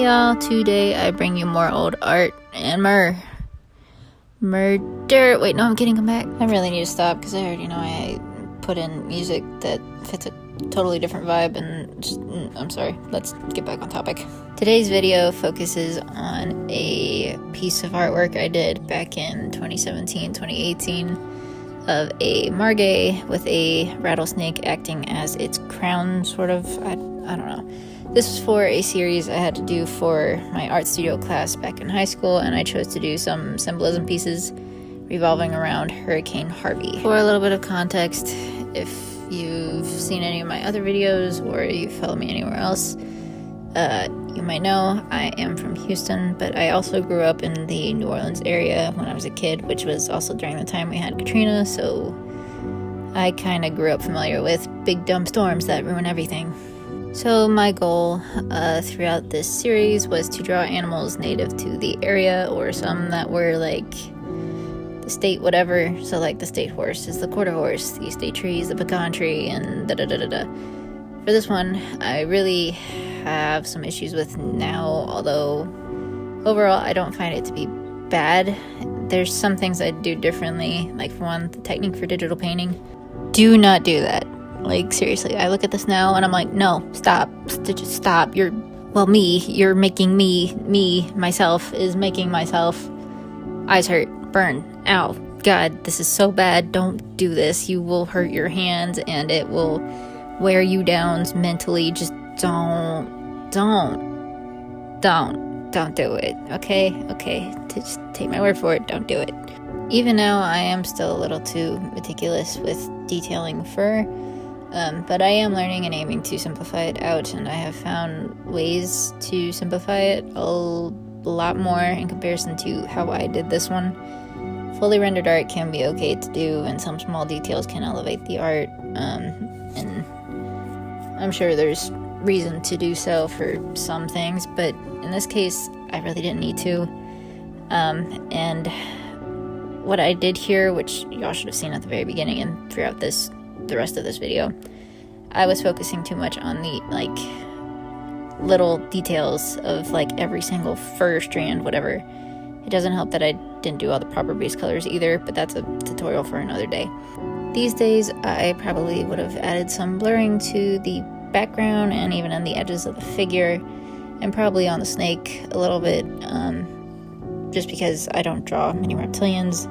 y'all, today I bring you more old art and murder. Wait, no, I'm kidding, come back. I really need to stop because I already know I put in music that fits a totally different vibe and just, I'm sorry, let's get back on topic. Today's video focuses on a piece of artwork I did back in 2017, 2018 of a margay with a rattlesnake acting as its crown, sort of. I don't know. This was for a series I had to do for my art studio class back in high school, and I chose to do some symbolism pieces revolving around Hurricane Harvey. For a little bit of context, if you've seen any of my other videos or you follow me anywhere else, you might know I am from Houston, but I also grew up in the New Orleans area when I was a kid, which was also during the time we had Katrina, so I kind of grew up familiar with big dumb storms that ruin everything. So my goal throughout this series was to draw animals native to the area, or some that were like the state whatever. So like the state horse is the quarter horse, the state tree is the pecan tree, and da-da-da-da-da. For this one, I really have some issues with now, although overall I don't find it to be bad. There's some things I'd do differently, like for one, the technique for digital painting. Do not do that. Like, seriously, I look at this now and I'm like, no, stop, just stop. You're making myself is making myself. Eyes hurt, burn, ow, God, this is so bad. Don't do this. You will hurt your hands and it will wear you down mentally. Just don't do it, okay? Just take my word for it, don't do it. Even now, I am still a little too meticulous with detailing fur. But I am learning and aiming to simplify it out, and I have found ways to simplify it a lot more in comparison to how I did this one. Fully rendered art can be okay to do, and some small details can elevate the art, and I'm sure there's reason to do so for some things, but in this case, I really didn't need to. And what I did here, which y'all should have seen at the very beginning and throughout the rest of this video, I was focusing too much on the little details of every single fur strand, whatever. It doesn't help that I didn't do all the proper base colors either, but that's a tutorial for another day. These days I probably would have added some blurring to the background and even on the edges of the figure, and probably on the snake a little bit, just because I don't draw many reptilians.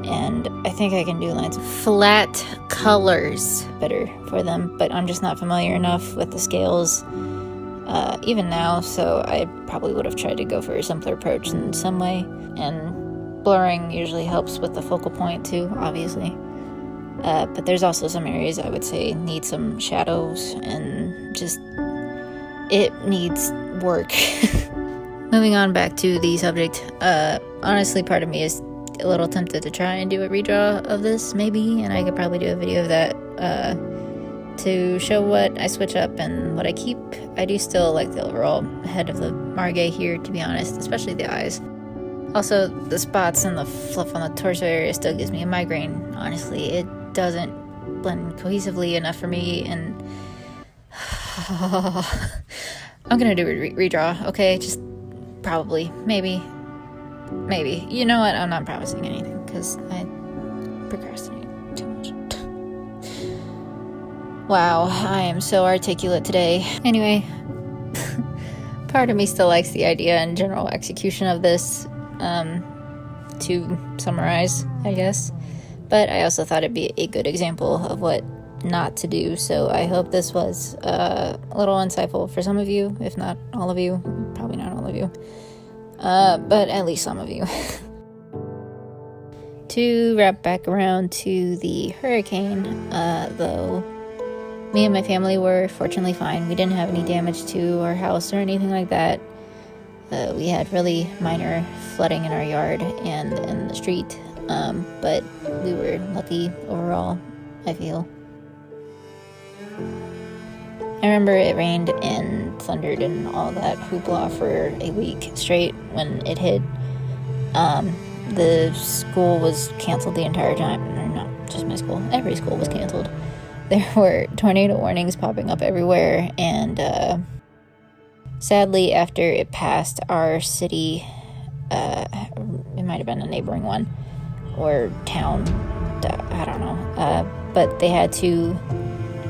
And I think I can do lines of flat colors better for them, but I'm just not familiar enough with the scales even now, so I probably would have tried to go for a simpler approach in some way. And blurring usually helps with the focal point too, obviously. But there's also some areas I would say need some shadows, and just it needs work. Moving on back to the subject, honestly, part of me is a little tempted to try and do a redraw of this, maybe, and I could probably do a video of that to show what I switch up and what I keep. I do still like the overall head of the margay here, to be honest, especially the eyes. Also, the spots and the fluff on the torso area still gives me a migraine. Honestly, it doesn't blend cohesively enough for me, and I'm gonna do a redraw, okay? Just probably, maybe. You know what? I'm not promising anything because I procrastinate too much. Wow, I am so articulate today. Anyway, part of me still likes the idea and general execution of this, to summarize, I guess. But I also thought it'd be a good example of what not to do, so I hope this was a little insightful for some of you, if not all of you. Probably not all of you. But at least some of you. To wrap back around to the hurricane, though, me and my family were fortunately fine. We didn't have any damage to our house or anything like that. We had really minor flooding in our yard and in the street, but we were lucky overall, I feel. I remember it rained and thundered and all that hoopla for a week straight when it hit. The school was canceled the entire time. Or not just my school, every school was canceled. There were tornado warnings popping up everywhere, and sadly, after it passed our city, it might have been a neighboring one or town, I don't know, but they had to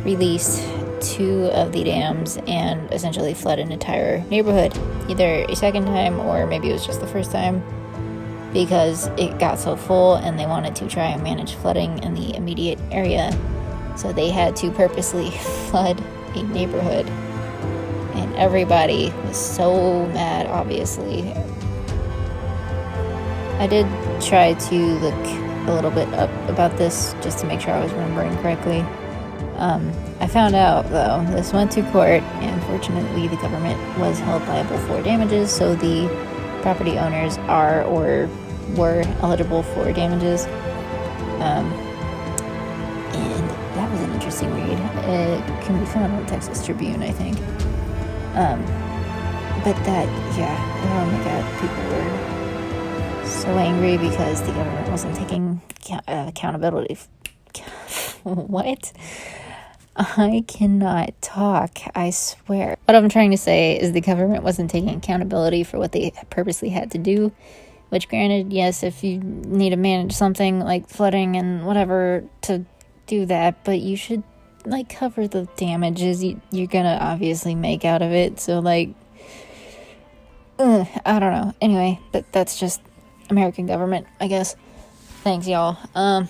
release 2 of the dams and essentially flood an entire neighborhood, either a second time or maybe it was just the first time, because it got so full and they wanted to try and manage flooding in the immediate area. So they had to purposely flood a neighborhood, and everybody was so mad, obviously. I did try to look a little bit up about this just to make sure I was remembering correctly. I found out, though, this went to court, and fortunately the government was held liable for damages, so the property owners are or were eligible for damages. And that was an interesting read. It can be found on the Texas Tribune, I think. But that, yeah, oh my god, people were so angry because the government wasn't taking accountability. What? I cannot talk, I swear. What I'm trying to say is the government wasn't taking accountability for what they purposely had to do, which granted, yes, if you need to manage something like flooding and whatever to do that, but you should, like, cover the damages you're gonna obviously make out of it, so, like, I don't know. Anyway, but that's just American government, I guess. Thanks, y'all. I'm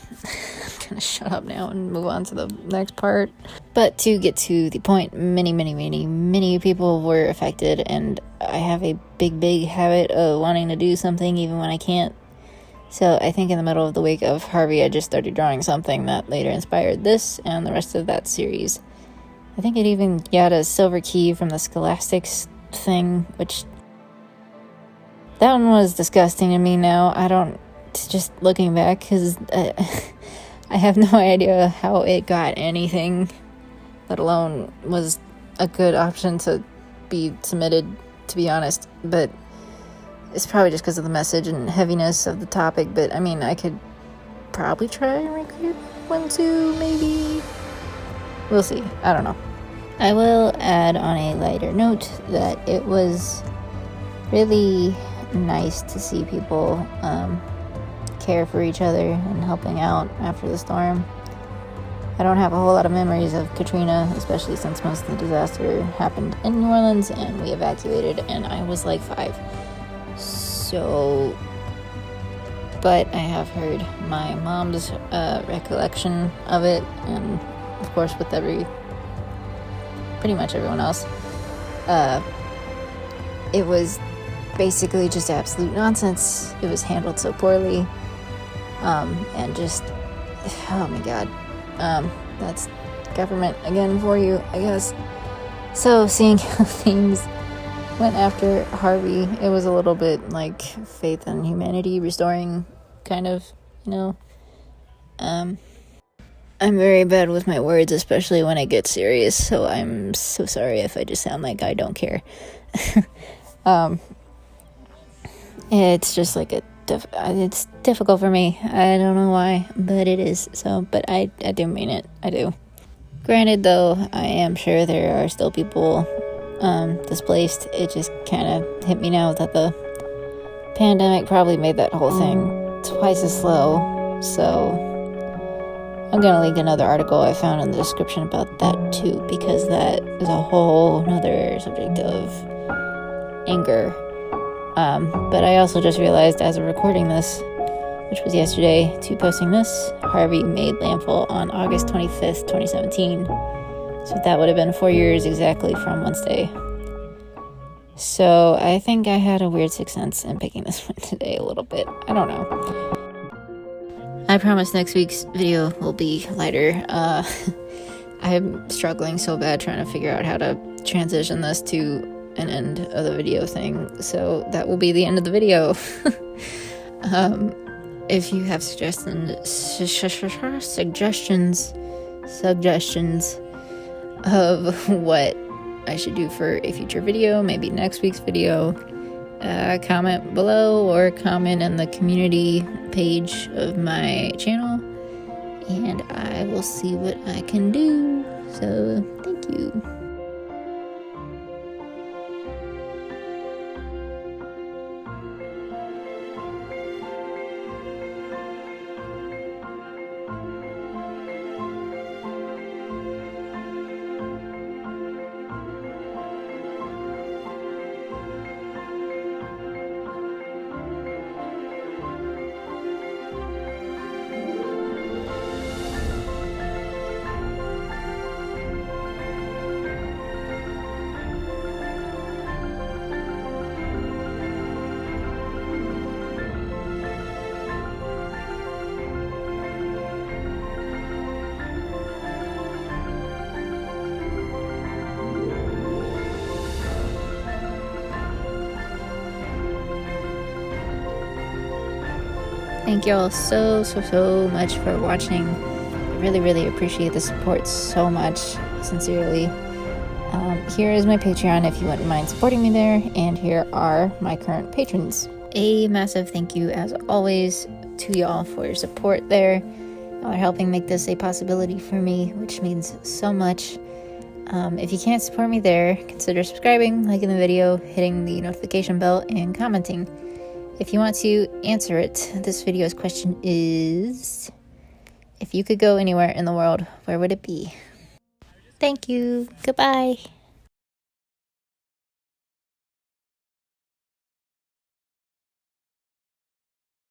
gonna shut up now and move on to the next part. But to get to the point, many people were affected, and I have a big habit of wanting to do something even when I can't. So I think in the middle of the wake of Harvey, I just started drawing something that later inspired this and the rest of that series. I think it even got a silver key from the Scholastics thing, which that one was disgusting to me now. I don't, just looking back, because I have no idea how it got anything, let alone was a good option to be submitted, to be honest. But it's probably just because of the message and heaviness of the topic. But I mean, I could probably try and recreate one too, maybe. We'll see. I don't know. I will add on a lighter note that it was really nice to see people care for each other and helping out after the storm. I don't have a whole lot of memories of Katrina, especially since most of the disaster happened in New Orleans and we evacuated and I was like 5. So, but I have heard my mom's recollection of it, and of course with pretty much everyone else. It was basically just absolute nonsense. It was handled so poorly. And just, oh my god. That's government again for you, I guess. So, seeing how things went after Harvey, it was a little bit like faith in humanity restoring, kind of, you know. I'm very bad with my words, especially when it gets serious, so I'm so sorry if I just sound like I don't care. It's just like it's difficult for me. I don't know why, but it is. So, but I do mean it. I do. Granted, though, I am sure there are still people displaced. It just kind of hit me now that the pandemic probably made that whole thing twice as slow. So I'm gonna link another article I found in the description about that too, because that is a whole nother subject of anger. But I also just realized as of recording this, which was yesterday, to posting this, Harvey made landfall on August 25th, 2017. So that would have been 4 years exactly from Wednesday. So I think I had a weird sixth sense in picking this one today a little bit. I don't know. I promise next week's video will be lighter. I'm struggling so bad trying to figure out how to transition this to an end of the video thing, so that will be the end of the video. If you have suggestions of what I should do for a future video, maybe next week's video, comment below or comment in the community page of my channel, and I will see what I can do. So thank you. thank you all so much for watching. I really appreciate the support so much, sincerely. Here is my Patreon if you wouldn't mind supporting me there, and here are my current patrons. A massive thank you, as always, to y'all for your support there. Y'all are helping make this a possibility for me, which means so much. If you can't support me there, consider subscribing, liking the video, hitting the notification bell, and commenting. If you want to answer it, this video's question is, if you could go anywhere in the world, where would it be? Thank you. Goodbye.